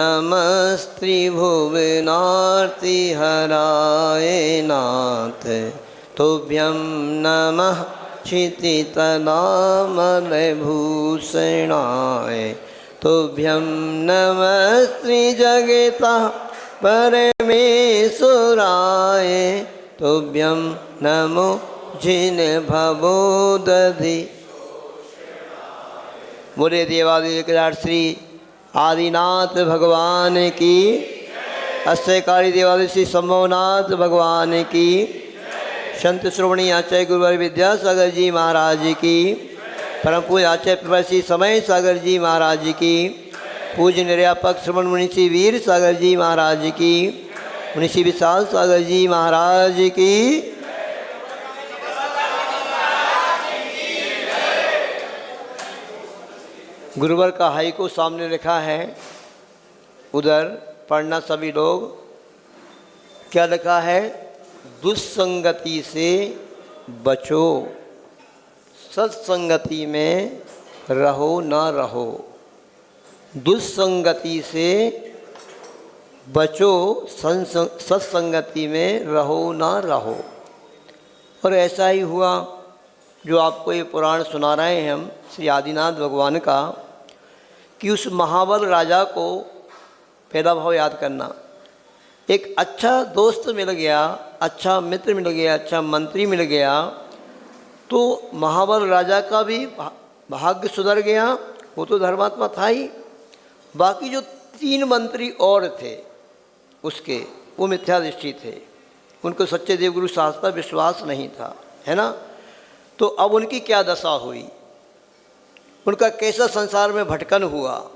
नमस्त्रिभुवनार्तिहराय नाथ तुभ्यं नमः क्षितितलामलभूषणाय तुभ्यं नमस्त्रिजगतः परमेश्वराय तुभ्यं नमो जिनभवोदधि। बोले देवादिकेदार श्री आदिनाथ भगवान की, अष्टकारी देवालय श्री संभवनाथ भगवान की, संत श्रोमणी आचार्य गुरुवर विद्यासागर जी महाराज की, परम पूज्य आचार्य प्रभु श्री समय सागर जी महाराज की, पूज्य निर्यापक श्रवण मुनि श्री वीर सागर जी महाराज की, मुनि श्री विशाल सागर जी महाराज की। गुरुवर का हाई को सामने लिखा है, उधर पढ़ना सभी लोग। क्या लिखा है? दुस्संगति से बचो, सत्संगति में रहो ना रहो। दुस्संगति से बचो, सत्संगति में रहो ना रहो। और ऐसा ही हुआ जो आपको ये पुराण सुना रहे हैं हम श्री आदिनाथ भगवान का, कि उस महाबल राजा को पहला भाव याद करना। एक अच्छा दोस्त मिल गया, अच्छा मित्र मिल गया, अच्छा मंत्री मिल गया, तो महाबल राजा का भी भाग्य सुधर गया। वो तो धर्मात्मा था ही, बाकी जो 3 मंत्री और थे उसके, वो मिथ्यादृष्टि थे, उनको सच्चे देवगुरु शास्त्र पर विश्वास नहीं था, है ना। तो अब उनकी क्या दशा हुई, उनका कैसा संसार में भटकन हुआ,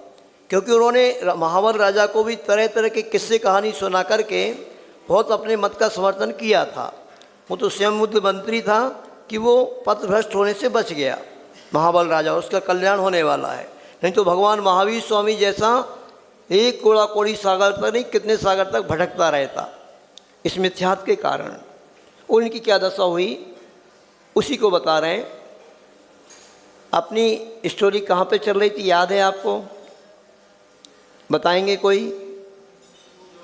क्योंकि उन्होंने महाबल राजा को भी तरह तरह के किस्से कहानी सुना करके बहुत अपने मत का समर्थन किया था। वो तो स्वयं बुद्ध मंत्री था कि वो पथभ्रष्ट होने से बच गया महाबल राजा, उसका कल्याण होने वाला है। नहीं तो भगवान महावीर स्वामी जैसा एक कोड़ा कोड़ी सागर तक नहीं, कितने सागर तक भटकता रहता इस मिथ्यात्व के कारण। उनकी क्या दशा हुई उसी को बता रहे हैं। अपनी स्टोरी कहाँ पे चल रही थी याद है आपको? बताएंगे कोई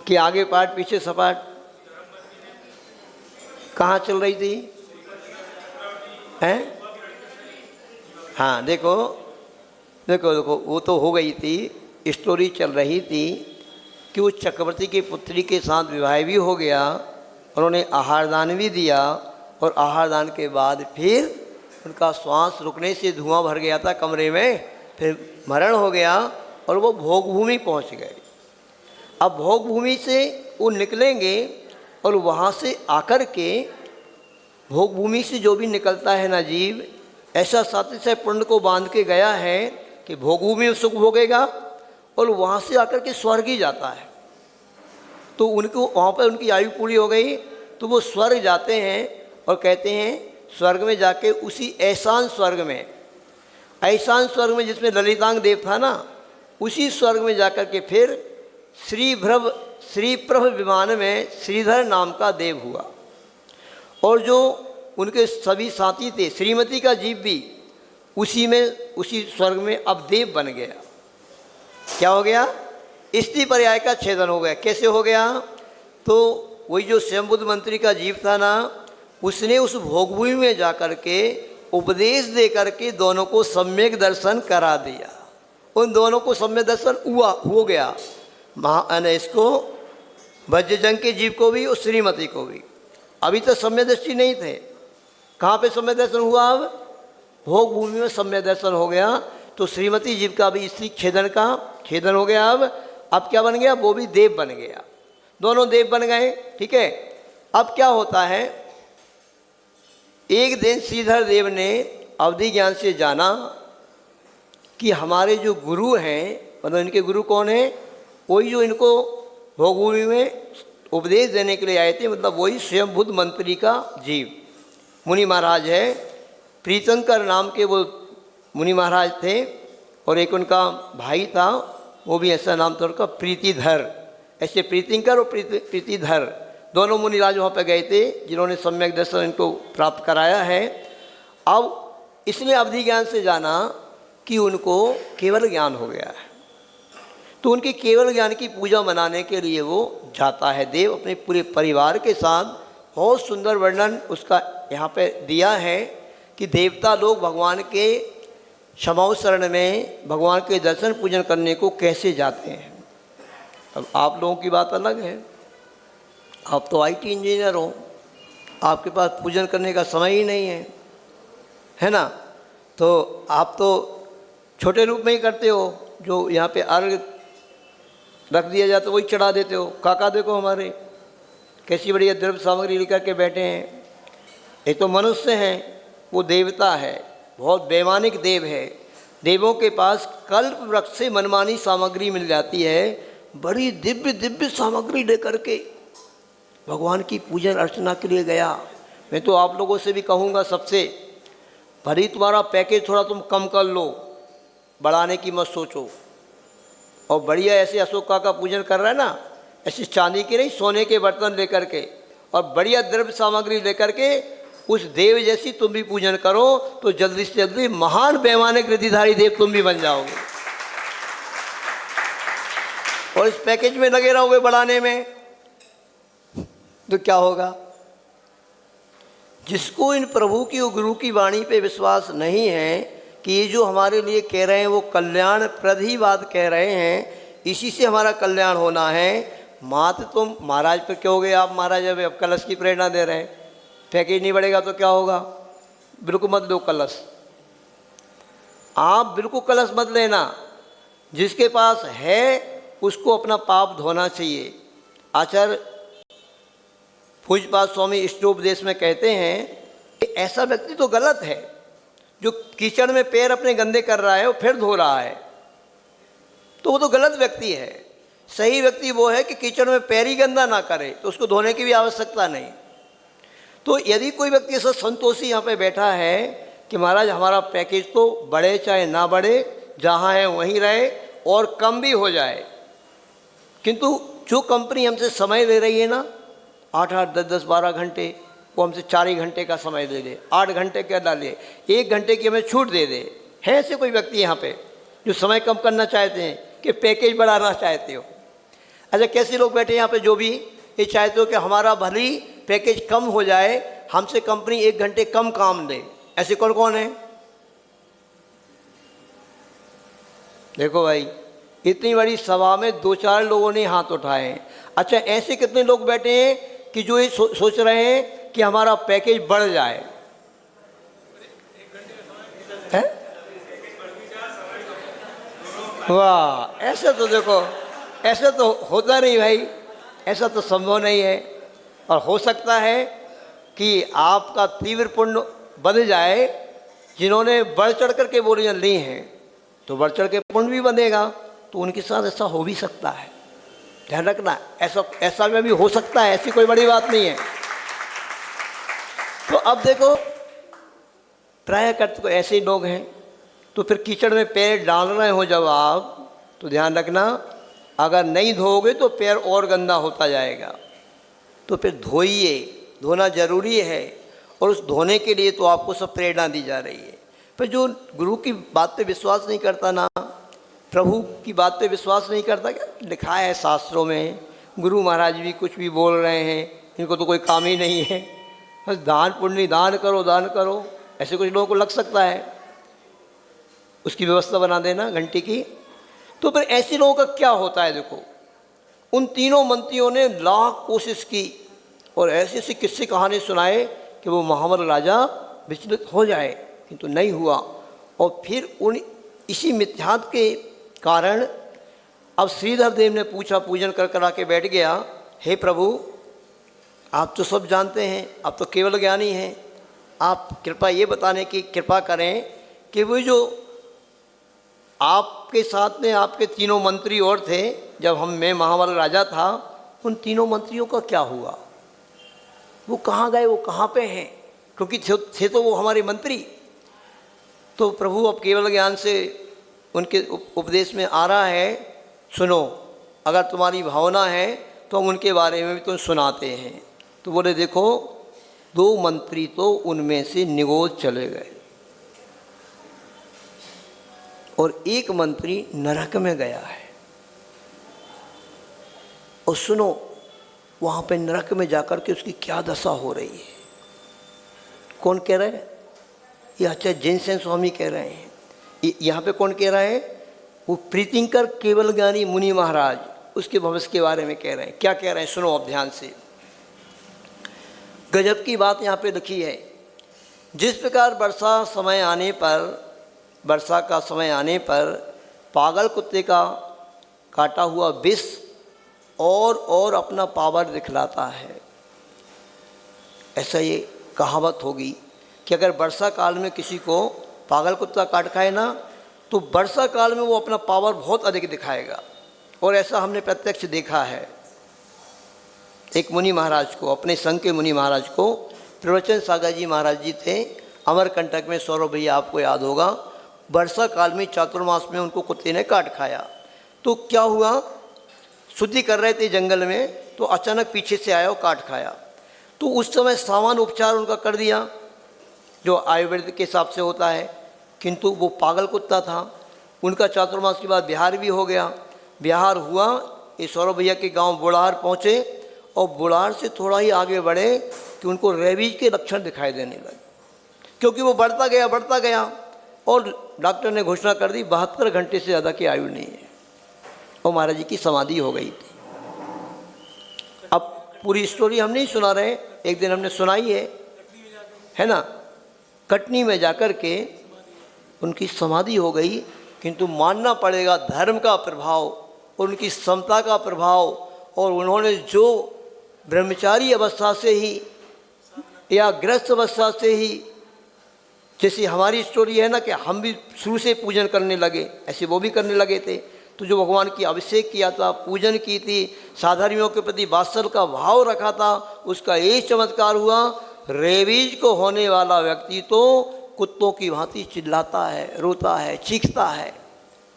कि आगे पार्ट पीछे सपाट कहाँ चल रही थी? हैं? हाँ, देखो देखो देखो, वो तो हो गई थी, स्टोरी चल रही थी कि वो चक्रवर्ती की पुत्री के साथ विवाह भी हो गया, उन्होंने आहारदान भी दिया, और आहारदान के बाद फिर उनका श्वास रुकने से धुआं भर गया था कमरे में, फिर मरण हो गया और वो भोगभूमि पहुंच गए। अब भोगभूमि से वो निकलेंगे और वहाँ से आकर के, भोगभूमि से जो भी निकलता है ना जीव, ऐसा साथी से पुण्य को बांध के गया है कि भोगभूमि में सुख भोगेगा और वहाँ से आकर के स्वर्ग ही जाता है। तो उनको वहाँ पर उनकी आयु पूरी हो गई तो वो स्वर्ग जाते हैं और कहते हैं स्वर्ग में जाके उसी ऐसान स्वर्ग में, ऐसान स्वर्ग में जिसमें ललितांग देव था ना, उसी स्वर्ग में जाकर के फिर श्रीप्रभ विमान में श्रीधर नाम का देव हुआ। और जो उनके सभी साथी थे, श्रीमती का जीव भी उसी में, उसी स्वर्ग में अब देव बन गया। क्या हो गया? स्त्री पर्याय का छेदन हो गया। कैसे हो गया? तो वही जो स्वयंबुद्ध मंत्री का जीव था ना, उसने उस भोगभूमि में जाकर के उपदेश दे करके दोनों को सम्यक दर्शन करा दिया। उन दोनों को सम्यक दर्शन हो गया, इसको वज्रजंग के जीव को भी और श्रीमती को भी। अभी तो सम्यक दृष्टि नहीं थे। कहाँ पे सम्यक दर्शन हुआ? अब भोगभूमि में सम्यक दर्शन हो गया। तो श्रीमती जीव का भी स्त्री छेदन का छेदन हो गया। अब क्या बन गया? वो भी देव बन गया, दोनों देव बन गए। ठीक है। अब क्या होता है, एक दिन श्रीधर देव ने अवधि ज्ञान से जाना कि हमारे जो गुरु हैं, मतलब इनके गुरु कौन हैं? वही जो इनको भोगभूमि में उपदेश देने के लिए आए थे, मतलब वही स्वयं बुद्ध मंत्री का जीव मुनि महाराज है। प्रीतंकर नाम के वो मुनि महाराज थे, और एक उनका भाई था, वो भी ऐसा नाम था उनका, प्रीतिधर। ऐसे प्रीतिंकर और प्रीतिधर दोनों मुनिराज वहाँ पर गए थे, जिन्होंने सम्यक दर्शन इनको प्राप्त कराया है। अब इसलिए अवधि ज्ञान से जाना कि उनको केवल ज्ञान हो गया है, तो उनके केवल ज्ञान की पूजा मनाने के लिए वो जाता है। देव अपने पूरे परिवार के साथ, बहुत सुंदर वर्णन उसका यहाँ पे दिया है कि देवता लोग भगवान के क्षमाओ शरण में भगवान के दर्शन पूजन करने को कैसे जाते हैं। अब आप लोगों की बात अलग है, आप तो आईटी इंजीनियर हो, आपके पास पूजन करने का समय ही नहीं है ना। तो आप तो छोटे रूप में ही करते हो, जो यहाँ पे अर्घ रख दिया जाता है वही चढ़ा देते हो। काका देखो हमारे कैसी बढ़िया द्रव्य सामग्री लेकर के बैठे हैं। ये तो मनुष्य हैं, वो देवता है, बहुत वैमानिक देव है। देवों के पास कल्प वृक्ष से मनमानी सामग्री मिल जाती है, बड़ी दिव्य दिव्य सामग्री लेकर के भगवान की पूजन अर्चना के लिए गया। मैं तो आप लोगों से भी कहूँगा सबसे, भरी तुम्हारा पैकेज थोड़ा तुम कम कर लो, बढ़ाने की मत सोचो। और बढ़िया ऐसे अशोक का पूजन कर रहा है ना, ऐसी चांदी के नहीं सोने के बर्तन लेकर के और बढ़िया द्रव्य सामग्री लेकर के उस देव जैसी तुम भी पूजन करो, तो जल्दी से जल्दी महान वैमानिक रिद्धिधारी देव तुम भी बन जाओगे। और इस पैकेज में लगे रहोगे बढ़ाने में तो क्या होगा। जिसको इन प्रभु की और गुरु की वाणी पे विश्वास नहीं है कि ये जो हमारे लिए कह रहे हैं वो कल्याणप्रद ही बात कह रहे हैं, इसी से हमारा कल्याण होना है, मात्र तुम महाराज पे क्यों गए आप। महाराज अब कलश की प्रेरणा दे रहे हैं, पैकेज नहीं बढ़ेगा तो क्या होगा। बिल्कुल मत लो कलश, आप बिल्कुल कलश मत लेना। जिसके पास है उसको अपना पाप धोना चाहिए। आचार्य पूज्यपाद स्वामी इष्टोपदेश में कहते हैं कि ऐसा व्यक्ति तो गलत है जो कीचड़ में पैर अपने गंदे कर रहा है और फिर धो रहा है, तो वो तो गलत व्यक्ति है। सही व्यक्ति वो है कि कीचड़ में पैर ही गंदा ना करे, तो उसको धोने की भी आवश्यकता नहीं। तो यदि कोई व्यक्ति ऐसा संतोषी यहाँ पे बैठा है कि महाराज हमारा पैकेज तो बढ़े चाहे ना बढ़े, जहाँ है वहीं रहे और कम भी हो जाए, किंतु जो कंपनी हमसे समय ले रही है ना 8-8, 10-10, 12 घंटे, वो हमसे 4 ही घंटे का समय दे दे, 8 घंटे क्या डाले, 1 घंटे की हमें छूट दे दे। है ऐसे कोई व्यक्ति यहाँ पे जो समय कम करना चाहते हैं कि पैकेज बढ़ाना चाहते हो। अच्छा, कैसे लोग बैठे यहाँ पे जो भी ये चाहते हो कि हमारा भले ही पैकेज कम हो जाए, हमसे कंपनी 1 घंटे कम काम दे, ऐसे कौन कौन है। देखो भाई, इतनी बड़ी सभा में 2-4 लोगों ने हाथ उठाए हैं। अच्छा, ऐसे कितने लोग बैठे हैं कि जो ये सोच रहे हैं कि हमारा पैकेज बढ़ जाए है? वाह, ऐसे तो देखो, ऐसे तो होता नहीं भाई, ऐसा तो संभव नहीं है। और हो सकता है कि आपका तीव्र पुण्य बन जाए, जिन्होंने बढ़ चढ़ करके बोलियाँ ली हैं तो बढ़ चढ़ के पुण्य भी बनेगा, तो उनके साथ ऐसा हो भी सकता है। ध्यान रखना, ऐसा में भी हो सकता है, ऐसी कोई बड़ी बात नहीं है। तो अब देखो, प्राय करते तो ऐसे ही लोग हैं, तो फिर कीचड़ में पैर डाल रहे हो जब आप, तो ध्यान रखना, अगर नहीं धोओगे तो पैर और गंदा होता जाएगा। तो फिर धोइए, धोना जरूरी है। और उस धोने के लिए तो आपको सब प्रेरणा दी जा रही है। पर जो गुरु की बात पे विश्वास नहीं करता ना, प्रभु की बात पे विश्वास नहीं करता, क्या लिखा है शास्त्रों में, गुरु महाराज भी कुछ भी बोल रहे हैं, इनको तो कोई काम ही नहीं है, बस दान पुण्य, दान करो दान करो, ऐसे कुछ लोगों को लग सकता है। उसकी व्यवस्था बना देना घंटी की। तो फिर ऐसे लोगों का क्या होता है। देखो, उन तीनों मंत्रियों ने लाख कोशिश की और ऐसी ऐसी किस्से कहानी सुनाए कि वो महावर राजा विचलित हो जाए, किंतु नहीं हुआ। और फिर उन इसी मिथ्यात्व के कारण अब श्रीधर देव ने पूछा, पूजन कर करा के बैठ गया, हे प्रभु आप तो सब जानते हैं, आप तो केवल ज्ञानी हैं, आप कृपा ये बताने की कृपा करें कि वो जो आपके साथ में आपके तीनों मंत्री और थे, जब मैं महाबल राजा था, उन तीनों मंत्रियों का क्या हुआ, वो कहाँ गए, वो कहाँ पे हैं, क्योंकि थे तो वो हमारे मंत्री। तो प्रभु अब केवल ज्ञान से उनके उपदेश में आ रहा है, सुनो, अगर तुम्हारी भावना है तो हम उनके बारे में भी तुम सुनाते हैं। तो बोले देखो, 2 मंत्री तो उनमें से निगोद चले गए और 1 मंत्री नरक में गया है। और सुनो वहाँ पे नरक में जाकर के उसकी क्या दशा हो रही है। कौन कह रहा है? ये आचार्य जैनसेन स्वामी कह रहे हैं। यहाँ पे कौन कह रहा है? वो प्रीतिंकर केवल ज्ञानी मुनि महाराज उसके भविष्य के बारे में कह रहे हैं। क्या कह रहे हैं सुनो अब ध्यान से। गजब की बात यहाँ पे लिखी है। जिस प्रकार वर्षा का समय आने पर पागल कुत्ते का काटा हुआ विष और अपना पावर दिखलाता है, ऐसा ये कहावत होगी कि अगर वर्षा काल में किसी को पागल कुत्ता काट खाए ना तो वर्षा काल में वो अपना पावर बहुत अधिक दिखाएगा। और ऐसा हमने प्रत्यक्ष देखा है। एक मुनि महाराज को, अपने संघ के मुनि महाराज को, प्रवचन सागर जी महाराज जी थे अमरकंटक में, सौरभ भैया आपको याद होगा। वर्षा काल में चातुर्मास में उनको कुत्ते ने काट खाया। तो क्या हुआ, शुद्धि कर रहे थे जंगल में, तो अचानक पीछे से आया और काट खाया। तो उस समय सामान्य उपचार उनका कर दिया जो आयुर्वेद के हिसाब से होता है, किंतु वो पागल कुत्ता था। उनका चातुर्मास के बाद बिहार भी हो गया। बिहार हुआ, ये सौरभ भैया के गांव बुढ़ार पहुँचे और बुढ़ार से थोड़ा ही आगे बढ़े कि उनको रेबीज के लक्षण दिखाई देने लगे, क्योंकि वो बढ़ता गया और डॉक्टर ने घोषणा कर दी 72 घंटे से ज़्यादा की आयु नहीं है और महाराज जी की समाधि हो गई थी। अब पूरी स्टोरी हम नहीं सुना रहे, एक दिन हमने सुनाई है ना। कटनी में जाकर के उनकी समाधि हो गई, किंतु मानना पड़ेगा धर्म का प्रभाव और उनकी समता का प्रभाव, और उन्होंने जो ब्रह्मचारी अवस्था से ही या गृहस्थ अवस्था से ही, जैसी हमारी स्टोरी है ना कि हम भी शुरू से पूजन करने लगे, ऐसे वो भी करने लगे थे। तो जो भगवान की अभिषेक किया था, पूजन की थी, साधारणियों के प्रति वात्सल्य का भाव रखा था, उसका एक चमत्कार हुआ। रेबीज को होने वाला व्यक्ति तो कुत्तों की भांति चिल्लाता है, रोता है, चीखता है,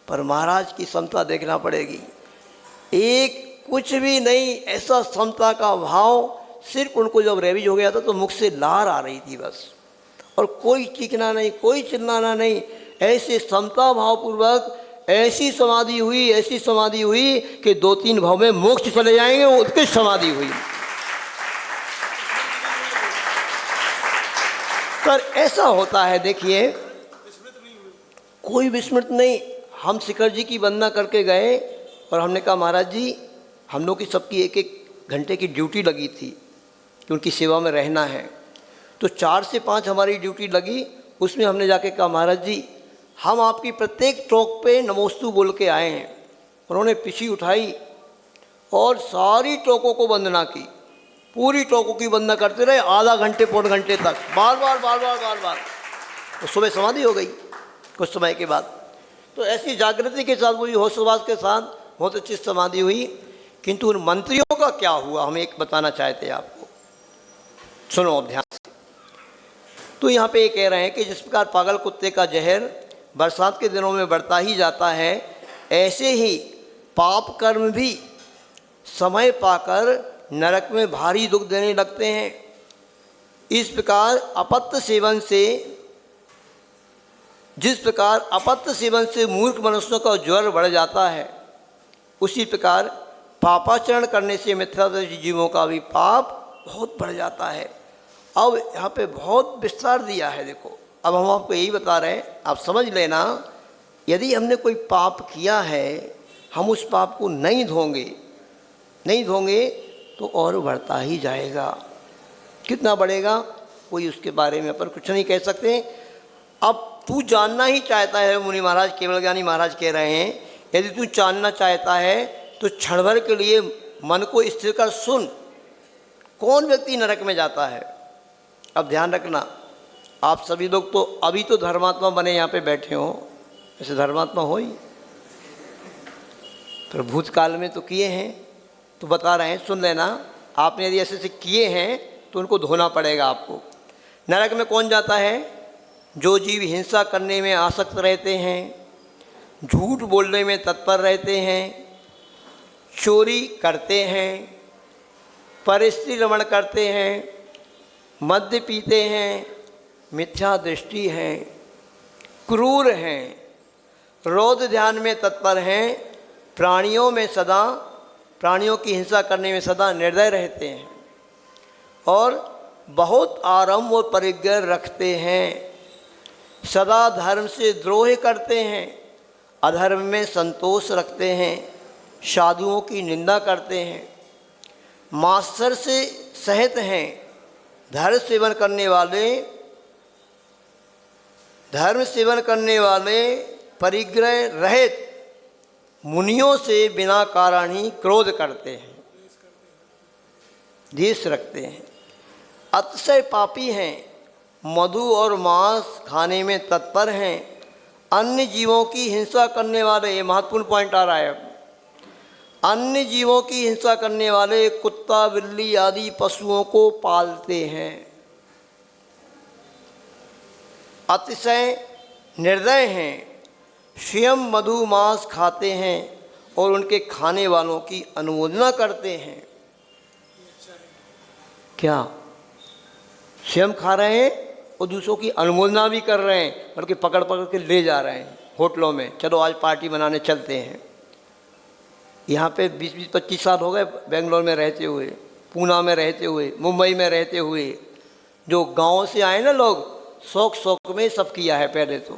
पर महाराज की समता देखना पड़ेगी। एक कुछ भी नहीं, ऐसा समता का भाव। सिर्फ उनको जब रेबीज हो गया था तो मुख से लार आ रही थी बस, और कोई चीखना नहीं, कोई चिल्लाना नहीं। ऐसे समता भावपूर्वक ऐसी समाधि हुई कि 2-3 भाव में मोक्ष चले जाएंगे, वो उत्कृष्ट समाधि हुई। पर ऐसा होता है, देखिए कोई विस्मृत नहीं। हम शिखर जी की वंदना करके गए और हमने कहा महाराज जी, हम लोग की सबकी 1-1 घंटे की ड्यूटी लगी थी कि उनकी सेवा में रहना है। तो 4 से 5 हमारी ड्यूटी लगी। उसमें हमने जाके कहा महाराज जी, हम आपकी प्रत्येक टोक पे नमोस्तु बोल के आए हैं। उन्होंने पिछी उठाई और सारी टोकों को वंदना की, पूरी टोकों की वंदना करते रहे आधा घंटे, पौन घंटे तक, बार बार। तो सुबह समाधि हो गई कुछ समय के बाद। तो ऐसी जागृति के साथ, पूरी होशवास के साथ बहुत अच्छी समाधि हुई। किंतु उन मंत्रियों का क्या हुआ, हम एक बताना चाहते हैं आपको, सुनो अब ध्यान से। तो यहाँ पे ये कह रहे हैं कि जिस प्रकार पागल कुत्ते का जहर बरसात के दिनों में बढ़ता ही जाता है, ऐसे ही पाप कर्म भी समय पाकर नरक में भारी दुख देने लगते हैं। इस प्रकार अपत्य सेवन से, जिस प्रकार अपत्य सेवन से मूर्ख मनुष्यों का ज्वर बढ़ जाता है, उसी प्रकार पापाचरण करने से मिथ्यादर्शी जीवों का भी पाप बहुत बढ़ जाता है। अब यहाँ पे बहुत विस्तार दिया है। देखो, अब हम आपको यही बता रहे हैं, आप समझ लेना। यदि हमने कोई पाप किया है, हम उस पाप को नहीं धोंगे तो और बढ़ता ही जाएगा। कितना बढ़ेगा कोई उसके बारे में अपन कुछ नहीं कह सकते। अब तू जानना ही चाहता है, मुनि महाराज केवल ज्ञानी महाराज कह रहे हैं, यदि तू जानना चाहता है तो क्षण भर के लिए मन को स्थिर कर सुन, कौन व्यक्ति नरक में जाता है। अब ध्यान रखना, आप सभी लोग तो अभी तो धर्मात्मा बने यहाँ पे बैठे हो, ऐसे धर्मात्मा हो ही, तो भूतकाल में तो किए हैं, तो बता रहे हैं, सुन लेना। आपने यदि ऐसे किए हैं तो उनको धोना पड़ेगा आपको। नरक में कौन जाता है? जो जीव हिंसा करने में आसक्त रहते हैं, झूठ बोलने में तत्पर रहते हैं, चोरी करते हैं, परस्त्री रमण करते हैं, मद्य पीते हैं, मिथ्या दृष्टि हैं, क्रूर हैं, रोध ध्यान में तत्पर हैं, प्राणियों में सदा प्राणियों की हिंसा करने में सदा निर्दय रहते हैं और बहुत आराम और परिग्रह रखते हैं। सदा धर्म से द्रोह करते हैं, अधर्म में संतोष रखते हैं, साधुओं की निंदा करते हैं, मास्टर से सहित हैं। धर्म सेवन करने वाले परिग्रह रहित मुनियों से बिना कारण ही क्रोध करते हैं, द्वेष रखते हैं। अतिशय पापी हैं, मधु और मांस खाने में तत्पर हैं। अन्य जीवों की हिंसा करने वाले, ये महत्वपूर्ण पॉइंट आ रहा है, अन्य जीवों की हिंसा करने वाले कुत्ता बिल्ली आदि पशुओं को पालते हैं। अतिशय निर्दय हैं, स्वयं मधु मांस खाते हैं और उनके खाने वालों की अनुमोदना करते हैं। क्या स्वयं खा रहे हैं और दूसरों की अनुमोदना भी कर रहे हैं, बल्कि पकड़ पकड़ के ले जा रहे हैं होटलों में, चलो आज पार्टी मनाने चलते हैं। यहाँ पे 20-25 साल हो गए बेंगलोर में रहते हुए, पूना में रहते हुए, मुंबई में रहते हुए। जो गाँव से आए ना लोग, शौक में सब किया है पहले तो।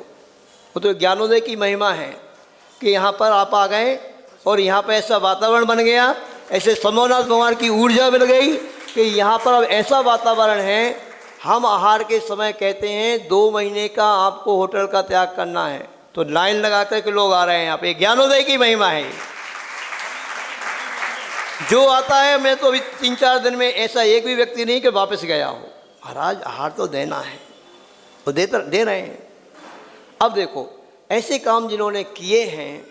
वो तो ज्ञानोदय की महिमा है कि यहाँ पर आप आ गए और यहाँ पर ऐसा वातावरण बन गया, ऐसे समोनाथ भगवान की ऊर्जा मिल गई कि यहाँ पर अब ऐसा वातावरण है। हम आहार के समय कहते हैं 2 महीने का आपको होटल का त्याग करना है, तो लाइन लगा कर के लोग आ रहे हैं यहाँ पे। ज्ञानोदय की महिमा है। जो आता है, मैं तो अभी 3-4 दिन में ऐसा एक भी व्यक्ति नहीं कि वापस गया हो, महाराज आहार तो देना है, वो दे रहे हैं। अब देखो, ऐसे काम जिन्होंने किए हैं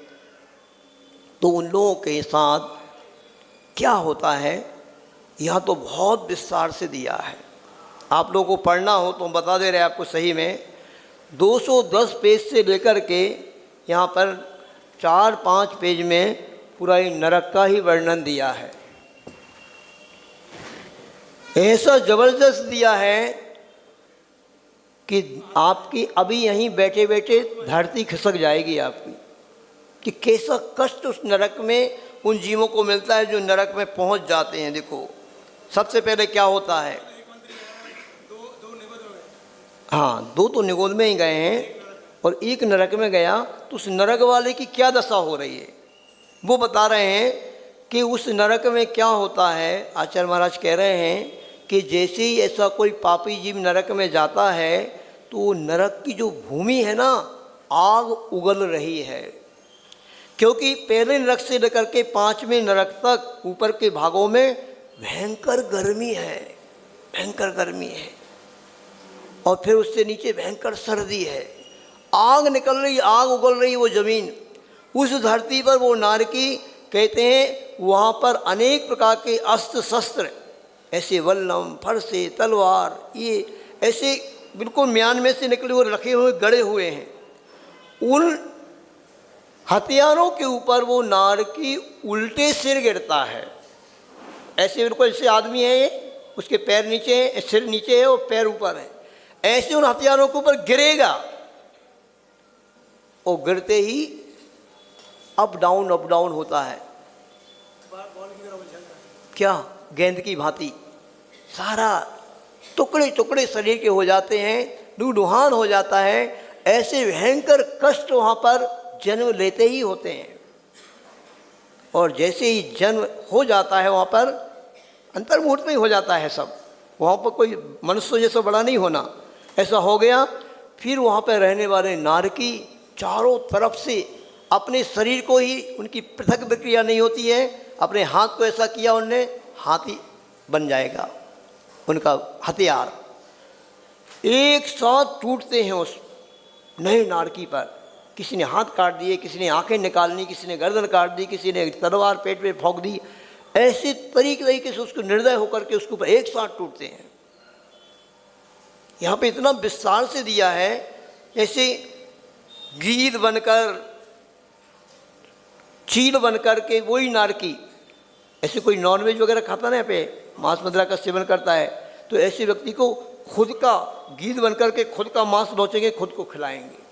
तो उन लोगों के साथ क्या होता है, यहाँ तो बहुत विस्तार से दिया है। आप लोगों को पढ़ना हो तो हम बता दे रहे हैं आपको। सही में 210 पेज से लेकर के यहाँ पर 4-5 पेज में पूरा ही नरक का ही वर्णन दिया है। ऐसा जबरदस्त दिया है कि आपकी अभी यहीं बैठे बैठे धरती खिसक जाएगी आपकी, कि कैसा कष्ट उस नरक में उन जीवों को मिलता है जो नरक में पहुंच जाते हैं। देखो, सबसे पहले क्या होता है, हाँ 2 तो निगोद में ही गए हैं और 1 नरक में गया, तो उस नरक वाले की क्या दशा हो रही है वो बता रहे हैं कि उस नरक में क्या होता है। आचार्य महाराज कह रहे हैं कि जैसे ही ऐसा कोई पापी जीव नरक में जाता है तो नरक की जो भूमि है ना, आग उगल रही है। क्योंकि पहले नरक से लेकर के 5वें नरक तक ऊपर के भागों में भयंकर गर्मी है, भयंकर गर्मी है, और फिर उससे नीचे भयंकर सर्दी है। आग निकल रही, आग उगल रही वो ज़मीन। उस धरती पर वो नारकी कहते हैं, वहाँ पर अनेक प्रकार के अस्त्र शस्त्र, ऐसे वल्लम फरसे तलवार, ये ऐसे बिल्कुल म्यान में से निकले हुए रखे हुए गड़े हुए हैं। उन हथियारों के ऊपर वो नारकी उल्टे सिर गिरता है। ऐसे बिल्कुल जैसे आदमी है ये, उसके पैर नीचे है, सिर नीचे है और पैर ऊपर है, ऐसे उन हथियारों के ऊपर गिरेगा। और गिरते ही अप डाउन होता है, क्या गेंद की भांति सारा टुकड़े टुकड़े शरीर के हो जाते हैं, लूडुहान हो जाता है। ऐसे भयंकर कष्ट वहाँ पर जन्म लेते ही होते हैं। और जैसे ही जन्म हो जाता है वहाँ पर अंतर्मुहूर्त में ही हो जाता है सब, वहाँ पर कोई मनुष्य जैसा बड़ा नहीं होना, ऐसा हो गया। फिर वहाँ पर रहने वाले नारकी चारों तरफ से अपने शरीर को ही, उनकी पृथक प्रक्रिया नहीं होती है, अपने हाथ को ऐसा किया उनने, हाथी बन जाएगा उनका हथियार। एक साथ टूटते हैं उस नए नारकी पर। किसी ने हाथ काट दिए, किसी ने आंखें निकालनी, किसी ने गर्दन काट दी, किसी ने तलवार पेट में ठोक दी। ऐसे तरीके से उसको निर्दय होकर के उसके ऊपर एक साथ टूटते हैं। यहाँ पे इतना विस्तार से दिया है, जैसे गीद बनकर, चील बनकर के वही नारकी। ऐसे कोई नॉनवेज वगैरह खाता ना, यहाँ पे मांस मदिरा का सेवन करता है, तो ऐसे व्यक्ति को खुद का गीद बनकर के खुद का मांस नोचेंगे, खुद को खिलाएंगे।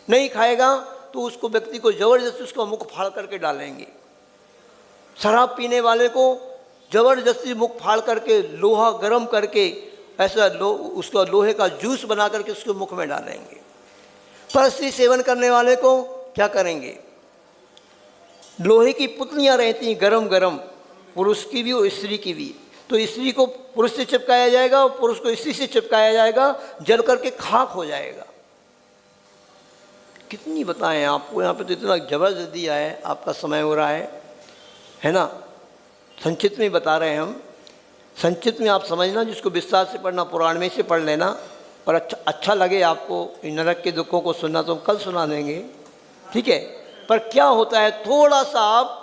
नहीं खाएगा तो उसको व्यक्ति को जबरदस्ती उसका मुख फाड़ करके डालेंगे। शराब पीने वाले को ज़बरदस्ती मुख फाड़ करके लोहा गर्म करके ऐसा उसको लोहे का जूस बना करके उसके मुख में डालेंगे। परस्त्री सेवन करने वाले को क्या करेंगे, लोहे की पुतलियाँ रहती हैं गरम गरम, पुरुष की भी और स्त्री की भी, तो स्त्री को पुरुष से चिपकाया जाएगा और पुरुष को स्त्री से चिपकाया जाएगा, जल करके खाक हो जाएगा। कितनी बताएं आपको, यहाँ पे तो इतना जबरदस्त दिया है, आपका समय हो रहा है ना। संक्षिप्त में बता रहे हैं हम, संक्षिप्त में आप समझना, जिसको विस्तार से पढ़ना पुराण में से पढ़ लेना, और अच्छा लगे आपको इन नरक के दुखों को सुनना तो हम कल सुना देंगे, ठीक है। पर क्या होता है, थोड़ा सा आप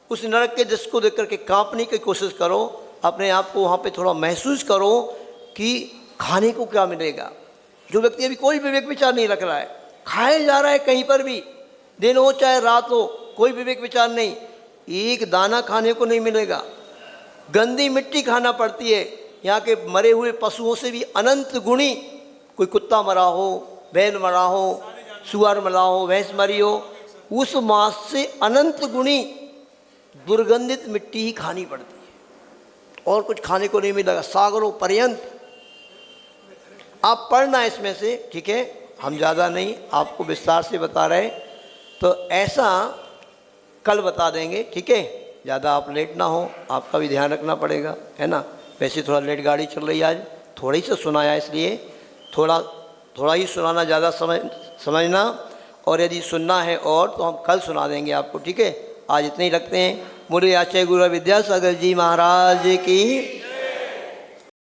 उस नरक के दृश्य को देख करके कांपने की कोशिश करो, अपने आप को वहाँ पे थोड़ा महसूस करो कि खाने को क्या मिलेगा। जो व्यक्ति अभी कोई विवेक विचार नहीं रख रहा है, खाए जा रहा है कहीं पर भी, दिन हो चाहे रात हो, कोई विवेक विचार नहीं, एक दाना खाने को नहीं मिलेगा, गंदी मिट्टी खाना पड़ती है। यहाँ के मरे हुए पशुओं से भी अनंत गुणी, कोई कुत्ता मरा हो, बैल मरा हो, सुअर मरा हो, भैंस मरी हो, उस मांस से अनंत गुणी दुर्गंधित मिट्टी ही खानी पड़ती है, और कुछ खाने को नहीं मिलेगा सागरों पर्यंत। आप पढ़ना इसमें से, ठीक है, हम ज़्यादा नहीं आपको विस्तार से बता रहे, तो ऐसा कल बता देंगे, ठीक है। ज़्यादा आप लेट ना हो, आपका भी ध्यान रखना पड़ेगा, है ना। वैसे थोड़ा लेट गाड़ी चल रही है आज, थोड़ी सा सुनाया, इसलिए थोड़ा ही सुनाना, ज़्यादा समझना, और यदि सुनना है और तो हम कल सुना देंगे आपको, ठीक है। आज इतने ही रखते हैं। मुरली आचार्य गुरु विद्यासागर जी महाराज की